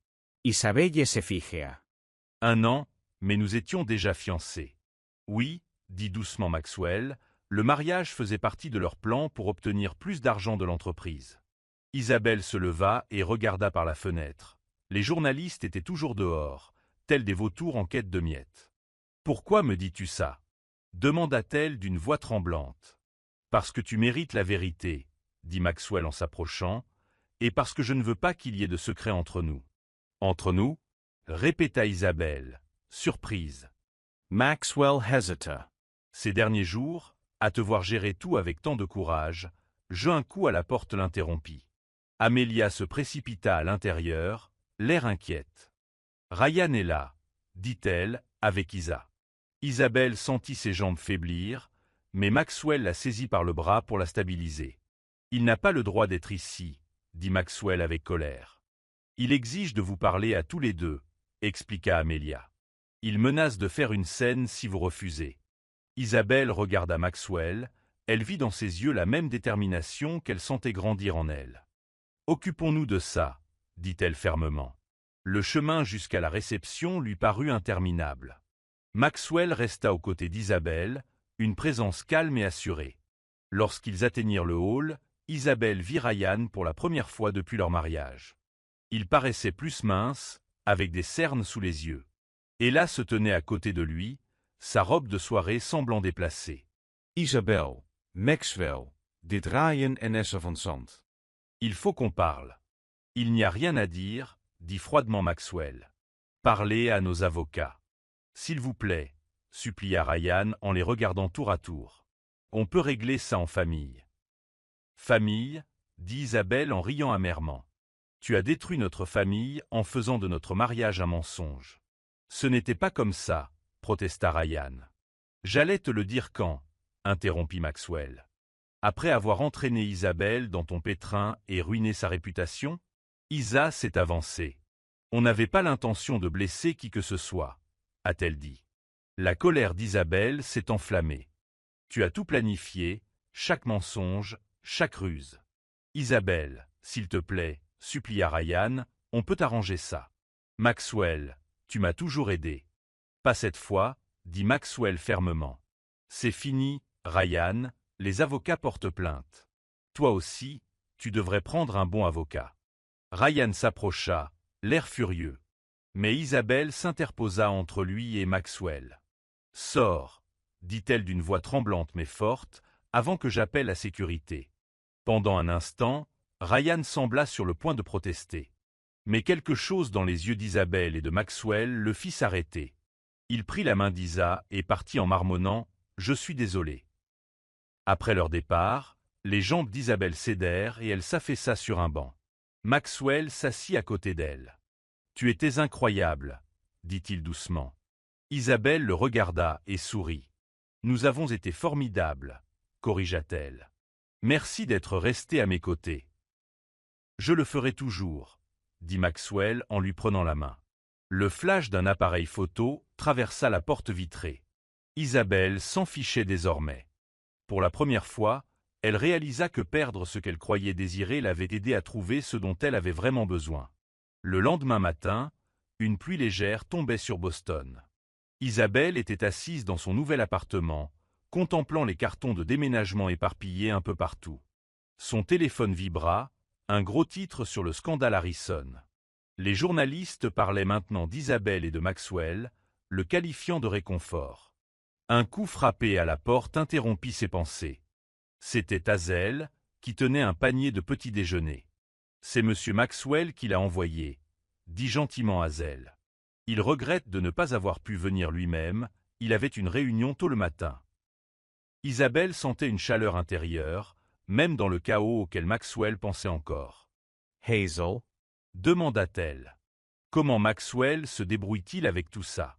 Isabelle se figea. 1 an, mais nous étions déjà fiancés. Oui, dit doucement Maxwell, le mariage faisait partie de leur plan pour obtenir plus d'argent de l'entreprise. Isabelle se leva et regarda par la fenêtre. Les journalistes étaient toujours dehors, tels des vautours en quête de miettes. « Pourquoi me dis-tu ça » demanda-t-elle d'une voix tremblante. « Parce que tu mérites la vérité, » dit Maxwell en s'approchant, « et parce que je ne veux pas qu'il y ait de secret entre nous. »« Entre nous » répéta Isabelle, surprise. Maxwell hesita. Ces derniers jours, à te voir gérer tout avec tant de courage, un coup à la porte l'interrompit. Amelia se précipita à l'intérieur, l'air inquiète. « Ryan est là, » dit-elle, avec Isa. Isabelle sentit ses jambes faiblir, mais Maxwell la saisit par le bras pour la stabiliser. « Il n'a pas le droit d'être ici, » dit Maxwell avec colère. « Il exige de vous parler à tous les deux, » expliqua Amelia. « Il menace de faire une scène si vous refusez. » Isabelle regarda Maxwell, elle vit dans ses yeux la même détermination qu'elle sentait grandir en elle. « Occupons-nous de ça, » dit-elle fermement. Le chemin jusqu'à la réception lui parut interminable. Maxwell resta aux côtés d'Isabelle, une présence calme et assurée. Lorsqu'ils atteignirent le hall, Isabelle vit Ryan pour la première fois depuis leur mariage. Il paraissait plus mince, avec des cernes sous les yeux. Ella se tenait à côté de lui, sa robe de soirée semblant déplacée. Isabelle, Maxwell, dit Ryan en Essa van Sant. Il faut qu'on parle. Il n'y a rien à dire, dit froidement Maxwell. Parlez à nos avocats. S'il vous plaît, supplia Ryan en les regardant tour à tour. On peut régler ça en famille. Famille, dit Isabelle en riant amèrement. Tu as détruit notre famille en faisant de notre mariage un mensonge. Ce n'était pas comme ça, protesta Ryan. J'allais te le dire quand, interrompit Maxwell. Après avoir entraîné Isabelle dans ton pétrin et ruiné sa réputation, Isa s'est avancée. On n'avait pas l'intention de blesser qui que ce soit, a-t-elle dit. La colère d'Isabelle s'est enflammée. Tu as tout planifié, chaque mensonge, chaque ruse. Isabelle, s'il te plaît, supplia Ryan, on peut arranger ça. Maxwell, tu m'as toujours aidé. Pas cette fois, dit Maxwell fermement. C'est fini, Ryan, les avocats portent plainte. Toi aussi, tu devrais prendre un bon avocat. Ryan s'approcha, l'air furieux. Mais Isabelle s'interposa entre lui et Maxwell. « Sors, » dit-elle d'une voix tremblante mais forte, avant que j'appelle la sécurité. Pendant un instant, Ryan sembla sur le point de protester. Mais quelque chose dans les yeux d'Isabelle et de Maxwell le fit s'arrêter. Il prit la main d'Isa et partit en marmonnant « Je suis désolé ». Après leur départ, les jambes d'Isabelle cédèrent et elle s'affaissa sur un banc. Maxwell s'assit à côté d'elle. « Tu étais incroyable », dit-il doucement. Isabelle le regarda et sourit. « Nous avons été formidables », corrigea-t-elle. « Merci d'être resté à mes côtés. »« Je le ferai toujours », dit Maxwell en lui prenant la main. Le flash d'un appareil photo traversa la porte vitrée. Isabelle s'en fichait désormais. Pour la première fois, elle réalisa que perdre ce qu'elle croyait désirer l'avait aidée à trouver ce dont elle avait vraiment besoin. Le lendemain matin, une pluie légère tombait sur Boston. Isabelle était assise dans son nouvel appartement, contemplant les cartons de déménagement éparpillés un peu partout. Son téléphone vibra, un gros titre sur le scandale Harrison. Les journalistes parlaient maintenant d'Isabelle et de Maxwell, le qualifiant de réconfort. Un coup frappé à la porte interrompit ses pensées. C'était Hazel, qui tenait un panier de petit déjeuner. « C'est monsieur Maxwell qui l'a envoyé », dit gentiment Hazel. « Il regrette de ne pas avoir pu venir lui-même, il avait une réunion tôt le matin. » Isabelle sentait une chaleur intérieure, même dans le chaos auquel Maxwell pensait encore. « Hazel ?» demanda-t-elle. « Comment Maxwell se débrouille-t-il avec tout ça ?»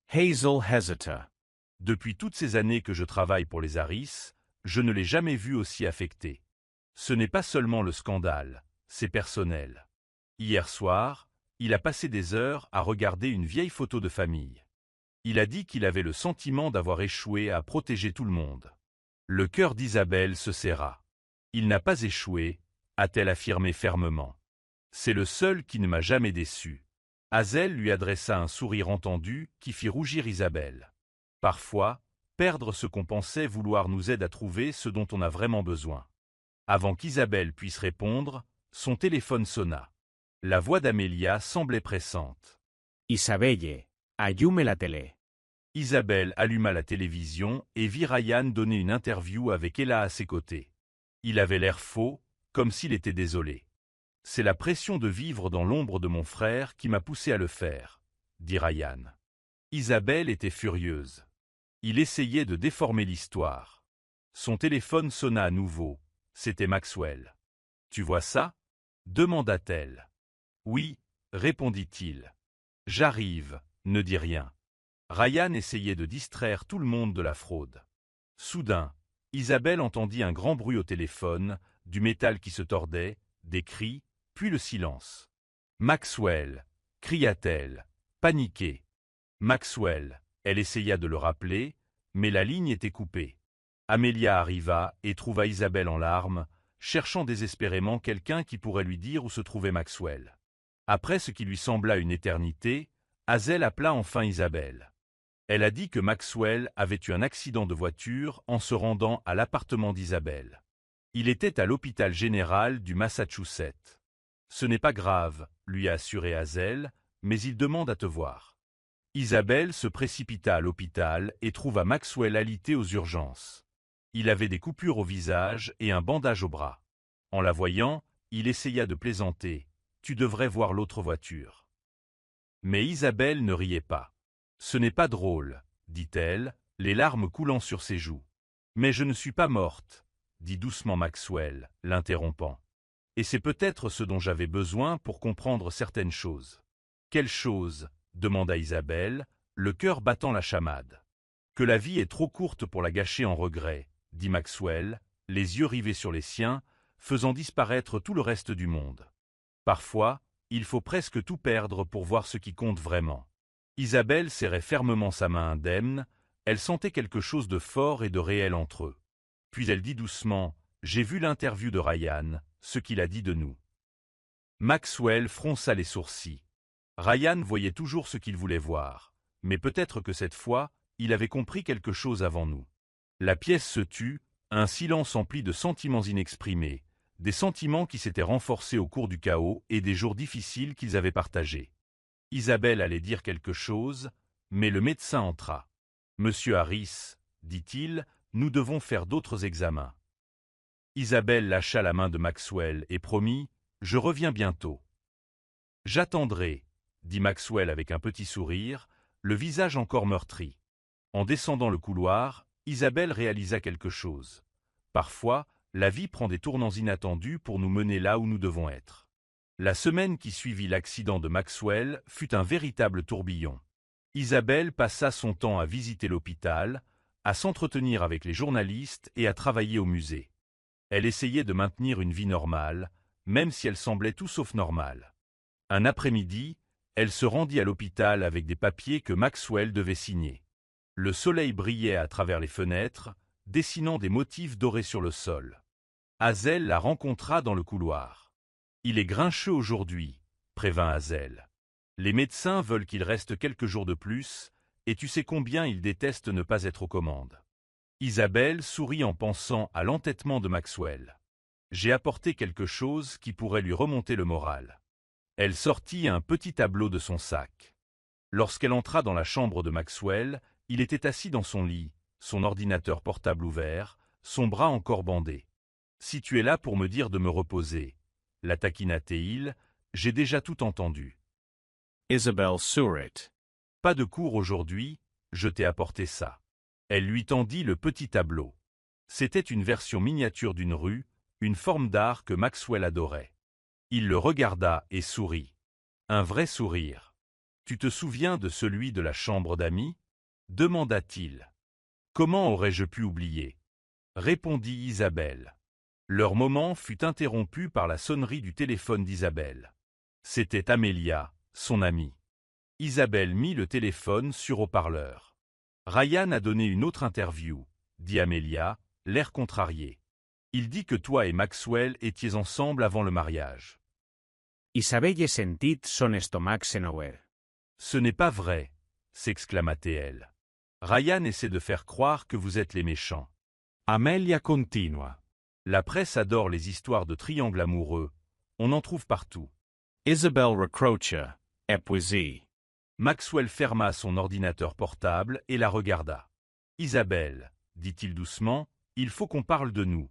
Hazel hesita. « Depuis toutes ces années que je travaille pour les Harris, je ne l'ai jamais vu aussi affecté. Ce n'est pas seulement le scandale, c'est personnel. Hier soir, il a passé des heures à regarder une vieille photo de famille. Il a dit qu'il avait le sentiment d'avoir échoué à protéger tout le monde. » Le cœur d'Isabelle se serra. « Il n'a pas échoué », a-t-elle affirmé fermement. « C'est le seul qui ne m'a jamais déçu. » Hazel lui adressa un sourire entendu qui fit rougir Isabelle. Parfois, perdre ce qu'on pensait vouloir nous aide à trouver ce dont on a vraiment besoin. Avant qu'Isabelle puisse répondre, son téléphone sonna. La voix d'Amelia semblait pressante. « Isabelle, allume la télé. » Isabelle alluma la télévision et vit Ryan donner une interview avec Ella à ses côtés. Il avait l'air faux, comme s'il était désolé. « C'est la pression de vivre dans l'ombre de mon frère qui m'a poussé à le faire, » dit Ryan. Isabelle était furieuse. Il essayait de déformer l'histoire. Son téléphone sonna à nouveau. C'était Maxwell. « Tu vois ça ?» demanda-t-elle. « Oui, » répondit-il. « J'arrive, ne dis rien. » Ryan essayait de distraire tout le monde de la fraude. Soudain, Isabelle entendit un grand bruit au téléphone, du métal qui se tordait, des cris, puis le silence. « Maxwell » cria-t-elle, paniquée. « Maxwell » elle essaya de le rappeler, mais la ligne était coupée. Amelia arriva et trouva Isabelle en larmes, cherchant désespérément quelqu'un qui pourrait lui dire où se trouvait Maxwell. Après ce qui lui sembla une éternité, Hazel appela enfin Isabelle. Elle a dit que Maxwell avait eu un accident de voiture en se rendant à l'appartement d'Isabelle. Il était à l'hôpital général du Massachusetts. « Ce n'est pas grave, » lui a assuré Hazel, « mais il demande à te voir. » Isabelle se précipita à l'hôpital et trouva Maxwell alité aux urgences. Il avait des coupures au visage et un bandage au bras. En la voyant, il essaya de plaisanter. « Tu devrais voir l'autre voiture. » Mais Isabelle ne riait pas. « Ce n'est pas drôle, » dit-elle, les larmes coulant sur ses joues. « Mais je ne suis pas morte, » dit doucement Maxwell, l'interrompant. « Et c'est peut-être ce dont j'avais besoin pour comprendre certaines choses. »« Quelles choses ?» demanda Isabelle, le cœur battant la chamade. « Que la vie est trop courte pour la gâcher en regrets, » dit Maxwell, les yeux rivés sur les siens, faisant disparaître tout le reste du monde. « Parfois, il faut presque tout perdre pour voir ce qui compte vraiment. » Isabelle serrait fermement sa main indemne, elle sentait quelque chose de fort et de réel entre eux. Puis elle dit doucement « J'ai vu l'interview de Ryan, ce qu'il a dit de nous. » Maxwell fronça les sourcils. Ryan voyait toujours ce qu'il voulait voir, mais peut-être que cette fois, il avait compris quelque chose avant nous. La pièce se tut, un silence empli de sentiments inexprimés, des sentiments qui s'étaient renforcés au cours du chaos et des jours difficiles qu'ils avaient partagés. Isabelle allait dire quelque chose, mais le médecin entra. « Monsieur Harris, dit-il, nous devons faire d'autres examens. » Isabelle lâcha la main de Maxwell et promit « Je reviens bientôt ». « J'attendrai », dit Maxwell avec un petit sourire, le visage encore meurtri. En descendant le couloir, Isabelle réalisa quelque chose. Parfois, la vie prend des tournants inattendus pour nous mener là où nous devons être. La semaine qui suivit l'accident de Maxwell fut un véritable tourbillon. Isabelle passa son temps à visiter l'hôpital, à s'entretenir avec les journalistes et à travailler au musée. Elle essayait de maintenir une vie normale, même si elle semblait tout sauf normale. Un après-midi, elle se rendit à l'hôpital avec des papiers que Maxwell devait signer. Le soleil brillait à travers les fenêtres, dessinant des motifs dorés sur le sol. Hazel la rencontra dans le couloir. « Il est grincheux aujourd'hui », prévint Hazel. « Les médecins veulent qu'il reste quelques jours de plus, et tu sais combien il déteste ne pas être aux commandes. » Isabelle sourit en pensant à l'entêtement de Maxwell. « J'ai apporté quelque chose qui pourrait lui remonter le moral. » Elle sortit un petit tableau de son sac. Lorsqu'elle entra dans la chambre de Maxwell, il était assis dans son lit, son ordinateur portable ouvert, son bras encore bandé. « Si tu es là pour me dire de me reposer, » la taquina-t-il, « j'ai déjà tout entendu. » Isabelle sourit. « Pas de cours aujourd'hui, je t'ai apporté ça. » Elle lui tendit le petit tableau. C'était une version miniature d'une rue, une forme d'art que Maxwell adorait. Il le regarda et sourit. Un vrai sourire. « Tu te souviens de celui de la chambre d'amis » demanda-t-il. « Comment aurais-je pu oublier » répondit Isabelle. Leur moment fut interrompu par la sonnerie du téléphone d'Isabelle. C'était Amelia, son amie. Isabelle mit le téléphone sur haut-parleur. « Ryan a donné une autre interview » dit Amelia, l'air contrarié. « Il dit que toi et Maxwell étiez ensemble avant le mariage. » Isabelle sentit son estomac se nouer. « Ce n'est pas vrai » s'exclama-t-elle. « Ryan essaie de faire croire que vous êtes les méchants. » Amelia continua. La presse adore les histoires de triangles amoureux. On en trouve partout. Isabelle recrocha, épuisée. Maxwell ferma son ordinateur portable et la regarda. « Isabelle, dit-il doucement, il faut qu'on parle de nous. »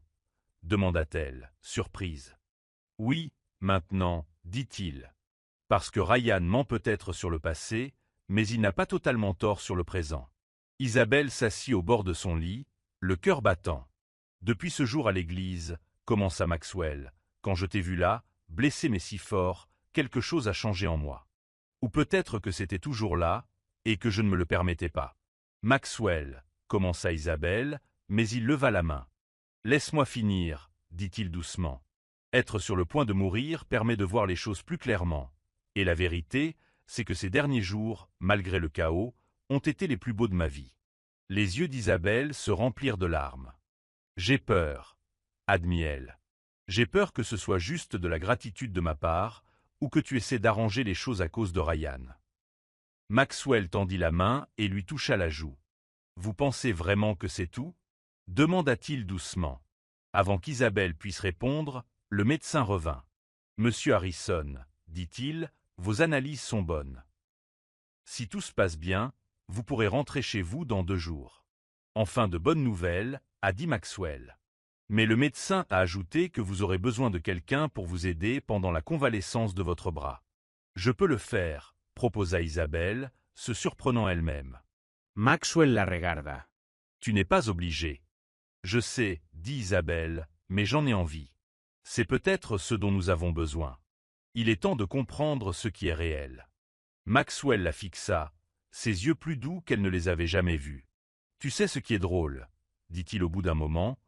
demanda-t-elle, surprise. « Oui, maintenant, dit-il. Parce que Ryan ment peut-être sur le passé, mais il n'a pas totalement tort sur le présent. » Isabelle s'assit au bord de son lit, le cœur battant. « Depuis ce jour à l'église, commença Maxwell, quand je t'ai vu là, blessé mais si fort, quelque chose a changé en moi. Ou peut-être que c'était toujours là, et que je ne me le permettais pas. »« Maxwell, commença Isabelle, mais il leva la main. « Laisse-moi finir, dit-il doucement. Être sur le point de mourir permet de voir les choses plus clairement. Et la vérité, c'est que ces derniers jours, malgré le chaos, ont été les plus beaux de ma vie. » Les yeux d'Isabelle se remplirent de larmes. « J'ai peur, admit-elle. J'ai peur que ce soit juste de la gratitude de ma part, ou que tu essaies d'arranger les choses à cause de Ryan. » Maxwell tendit la main et lui toucha la joue. « Vous pensez vraiment que c'est tout » demanda-t-il doucement. Avant qu'Isabelle puisse répondre, le médecin revint. « Monsieur Harrison, dit-il, vos analyses sont bonnes. Si tout se passe bien, vous pourrez rentrer chez vous dans 2 jours. Enfin de bonnes nouvelles, a dit Maxwell. Mais le médecin a ajouté que vous aurez besoin de quelqu'un pour vous aider pendant la convalescence de votre bras. Je peux le faire, proposa Isabelle, se surprenant elle-même. Maxwell la regarda. Tu n'es pas obligé. Je sais, dit Isabelle, mais j'en ai envie. C'est peut-être ce dont nous avons besoin. Il est temps de comprendre ce qui est réel. Maxwell la fixa, ses yeux plus doux qu'elle ne les avait jamais vus. Tu sais ce qui est drôle, dit-il au bout d'un moment.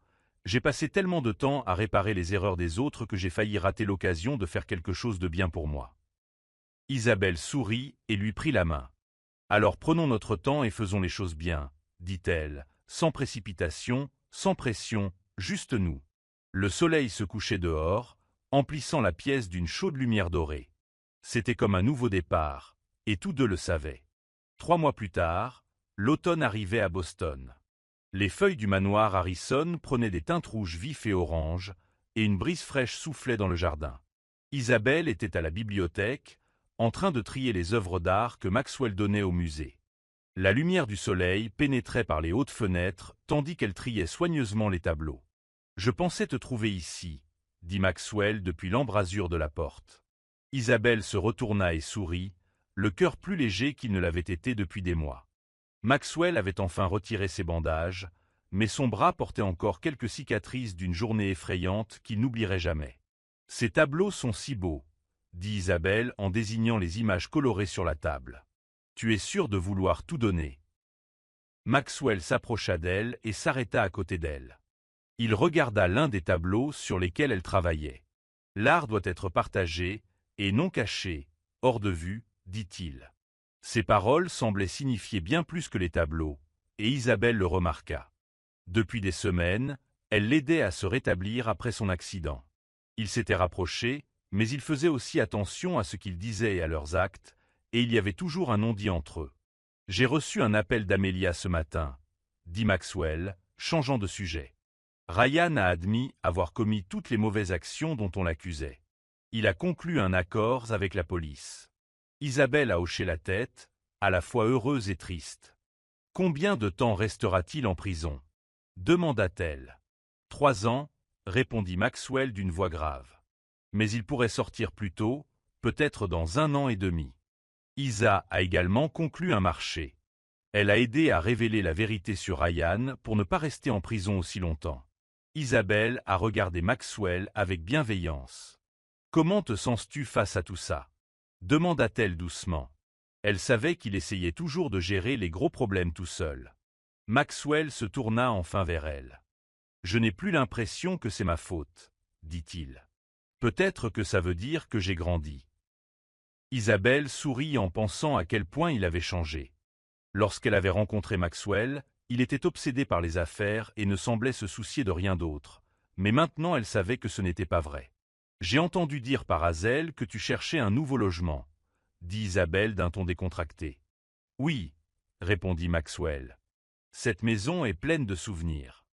J'ai passé tellement de temps à réparer les erreurs des autres que j'ai failli rater l'occasion de faire quelque chose de bien pour moi. Isabelle sourit et lui prit la main. Alors prenons notre temps et faisons les choses bien, dit-elle, sans précipitation, sans pression, juste nous. Le soleil se couchait dehors, emplissant la pièce d'une chaude lumière dorée. C'était comme un nouveau départ, et tous 2 le savaient. 3 mois plus tard, l'automne arrivait à Boston. Les feuilles du manoir Harrison prenaient des teintes rouges vifs et oranges, et une brise fraîche soufflait dans le jardin. Isabelle était à la bibliothèque, en train de trier les œuvres d'art que Maxwell donnait au musée. La lumière du soleil pénétrait par les hautes fenêtres, tandis qu'elle triait soigneusement les tableaux. Je pensais te trouver ici, dit Maxwell depuis l'embrasure de la porte. Isabelle se retourna et sourit, le cœur plus léger qu'il ne l'avait été depuis des mois. Maxwell avait enfin retiré ses bandages, mais son bras portait encore quelques cicatrices d'une journée effrayante qu'il n'oublierait jamais. « Ces tableaux sont si beaux, » dit Isabelle en désignant les images colorées sur la table. « Tu es sûr de vouloir tout donner ?» Maxwell s'approcha d'elle et s'arrêta à côté d'elle. Il regarda l'un des tableaux sur lesquels elle travaillait. « L'art doit être partagé, et non caché, hors de vue, » dit-il. Ces paroles semblaient signifier bien plus que les tableaux, et Isabelle le remarqua. Depuis des semaines, elle l'aidait à se rétablir après son accident. Ils s'étaient rapprochés, mais il faisait aussi attention à ce qu'ils disaient et à leurs actes, et il y avait toujours un non-dit entre eux. « J'ai reçu un appel d'Amelia ce matin, » dit Maxwell, changeant de sujet. Ryan a admis avoir commis toutes les mauvaises actions dont on l'accusait. Il a conclu un accord avec la police. Isabelle a hoché la tête, à la fois heureuse et triste. « Combien de temps restera-t-il en prison ?» demanda-t-elle. « 3 ans, » répondit Maxwell d'une voix grave. « Mais il pourrait sortir plus tôt, peut-être dans 1 an et demi. » Isa a également conclu un marché. Elle a aidé à révéler la vérité sur Ryan pour ne pas rester en prison aussi longtemps. Isabelle a regardé Maxwell avec bienveillance. « Comment te sens-tu face à tout ça ?» demanda-t-elle doucement. Elle savait qu'il essayait toujours de gérer les gros problèmes tout seul. Maxwell se tourna enfin vers elle. « Je n'ai plus l'impression que c'est ma faute, » dit-il. « Peut-être que ça veut dire que j'ai grandi. » Isabelle sourit en pensant à quel point il avait changé. Lorsqu'elle avait rencontré Maxwell, il était obsédé par les affaires et ne semblait se soucier de rien d'autre. Mais maintenant elle savait que ce n'était pas vrai. « J'ai entendu dire par Hazel que tu cherchais un nouveau logement, » dit Isabelle d'un ton décontracté. « Oui, » répondit Maxwell. « Cette maison est pleine de souvenirs.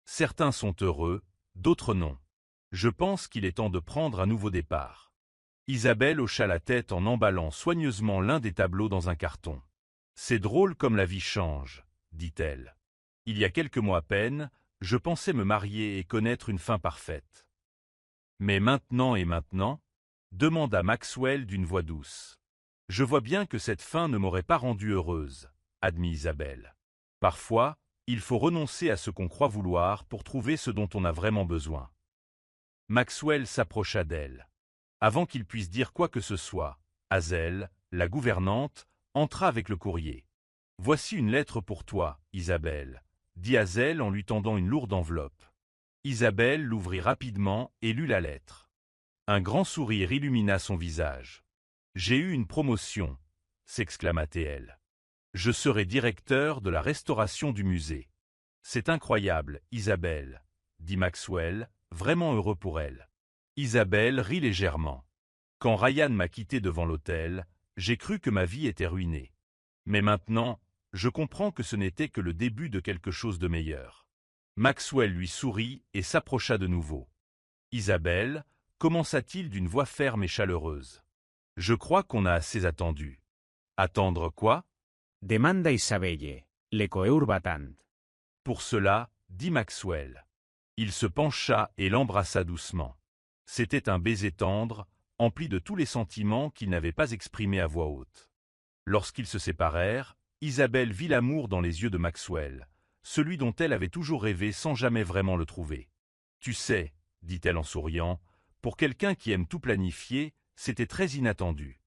Certains sont heureux, d'autres non. Je pense qu'il est temps de prendre un nouveau départ. » Isabelle hocha la tête en emballant soigneusement l'un des tableaux dans un carton. « C'est drôle comme la vie change, » dit-elle. « Il y a quelques mois à peine, je pensais me marier et connaître une fin parfaite. »« Mais maintenant et maintenant ?» demanda Maxwell d'une voix douce. « Je vois bien que cette fin ne m'aurait pas rendue heureuse, » admit Isabelle. « Parfois, il faut renoncer à ce qu'on croit vouloir pour trouver ce dont on a vraiment besoin. » Maxwell s'approcha d'elle. Avant qu'il puisse dire quoi que ce soit, Hazel, la gouvernante, entra avec le courrier. « Voici une lettre pour toi, Isabelle, » dit Hazel en lui tendant une lourde enveloppe. Isabelle l'ouvrit rapidement et lut la lettre. Un grand sourire illumina son visage. « J'ai eu une promotion, » s'exclama-t-elle. « Je serai directeur de la restauration du musée. »« C'est incroyable, Isabelle, » dit Maxwell, vraiment heureux pour elle. Isabelle rit légèrement. « Quand Ryan m'a quitté devant l'hôtel, j'ai cru que ma vie était ruinée. Mais maintenant, je comprends que ce n'était que le début de quelque chose de meilleur. » Maxwell lui sourit et s'approcha de nouveau. « Isabelle, » commença-t-il d'une voix ferme et chaleureuse. « Je crois qu'on a assez attendu. »« Attendre quoi ?» Demanda Isabelle, le coeurbatant. « Pour cela, » dit Maxwell. Il se pencha et l'embrassa doucement. C'était un baiser tendre, empli de tous les sentiments qu'il n'avait pas exprimés à voix haute. Lorsqu'ils se séparèrent, Isabelle vit l'amour dans les yeux de Maxwell, celui dont elle avait toujours rêvé sans jamais vraiment le trouver. « Tu sais, » dit-elle en souriant, « pour quelqu'un qui aime tout planifier, c'était très inattendu. »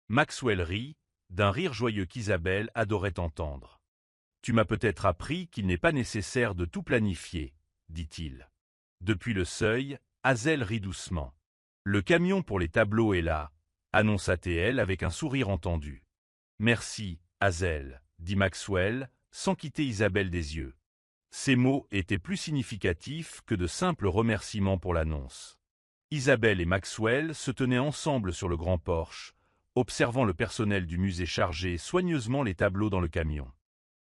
Maxwell rit, d'un rire joyeux qu'Isabelle adorait entendre. « Tu m'as peut-être appris qu'il n'est pas nécessaire de tout planifier, » dit-il. Depuis le seuil, Hazel rit doucement. « Le camion pour les tableaux est là, » annonça-t-elle avec un sourire entendu. « Merci, Hazel, » dit Maxwell, sans quitter Isabelle des yeux. Ces mots étaient plus significatifs que de simples remerciements pour l'annonce. Isabelle et Maxwell se tenaient ensemble sur le grand porche, observant le personnel du musée charger soigneusement les tableaux dans le camion.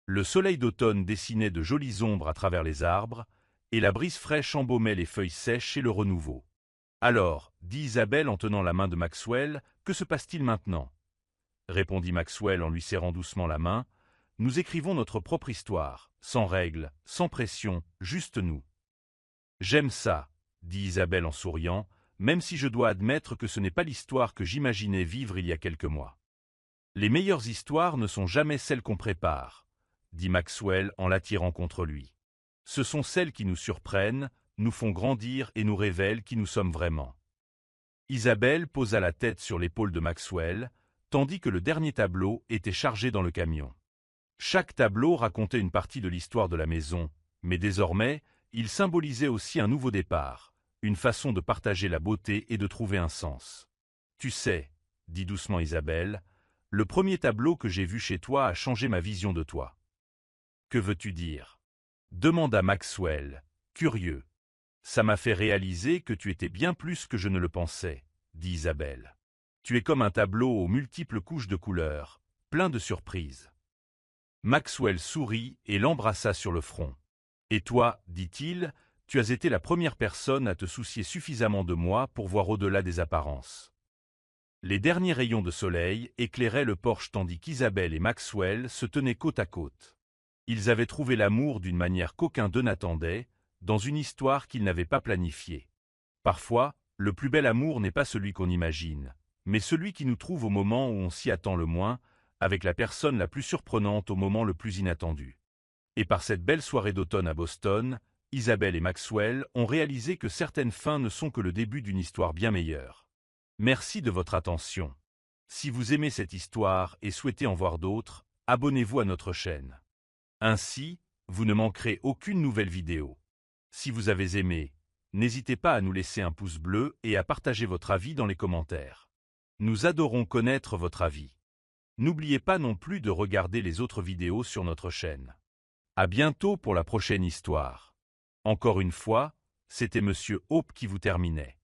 Le soleil d'automne dessinait de jolies ombres à travers les arbres, et la brise fraîche embaumait les feuilles sèches et le renouveau. « Alors, » dit Isabelle en tenant la main de Maxwell, « que se passe-t-il maintenant ?» répondit Maxwell en lui serrant doucement la main. « Nous écrivons notre propre histoire, sans règles, sans pression, juste nous. » J'aime ça, dit Isabelle en souriant, même si je dois admettre que ce n'est pas l'histoire que j'imaginais vivre il y a quelques mois. Les meilleures histoires ne sont jamais celles qu'on prépare, dit Maxwell en l'attirant contre lui. Ce sont celles qui nous surprennent, nous font grandir et nous révèlent qui nous sommes vraiment. Isabelle posa la tête sur l'épaule de Maxwell, tandis que le dernier tableau était chargé dans le camion. Chaque tableau racontait une partie de l'histoire de la maison, mais désormais, il symbolisait aussi un nouveau départ, une façon de partager la beauté et de trouver un sens. Tu sais, dit doucement Isabelle, le premier tableau que j'ai vu chez toi a changé ma vision de toi. Que veux-tu dire? Demanda Maxwell, curieux. Ça m'a fait réaliser que tu étais bien plus que je ne le pensais, dit Isabelle. Tu es comme un tableau aux multiples couches de couleurs, plein de surprises. Maxwell sourit et l'embrassa sur le front. Et toi, dit-il, tu as été la première personne à te soucier suffisamment de moi pour voir au-delà des apparences. Les derniers rayons de soleil éclairaient le porche tandis qu'Isabelle et Maxwell se tenaient côte à côte. Ils avaient trouvé l'amour d'une manière qu'aucun d'eux n'attendait, dans une histoire qu'ils n'avaient pas planifiée. Parfois, le plus bel amour n'est pas celui qu'on imagine, mais celui qui nous trouve au moment où on s'y attend le moins, avec la personne la plus surprenante au moment le plus inattendu. Et par cette belle soirée d'automne à Boston, Isabelle et Maxwell ont réalisé que certaines fins ne sont que le début d'une histoire bien meilleure. Merci de votre attention. Si vous aimez cette histoire et souhaitez en voir d'autres, abonnez-vous à notre chaîne. Ainsi, vous ne manquerez aucune nouvelle vidéo. Si vous avez aimé, n'hésitez pas à nous laisser un pouce bleu et à partager votre avis dans les commentaires. Nous adorons connaître votre avis. N'oubliez pas non plus de regarder les autres vidéos sur notre chaîne. À bientôt pour la prochaine histoire. Encore une fois, c'était Monsieur Hope qui vous terminait.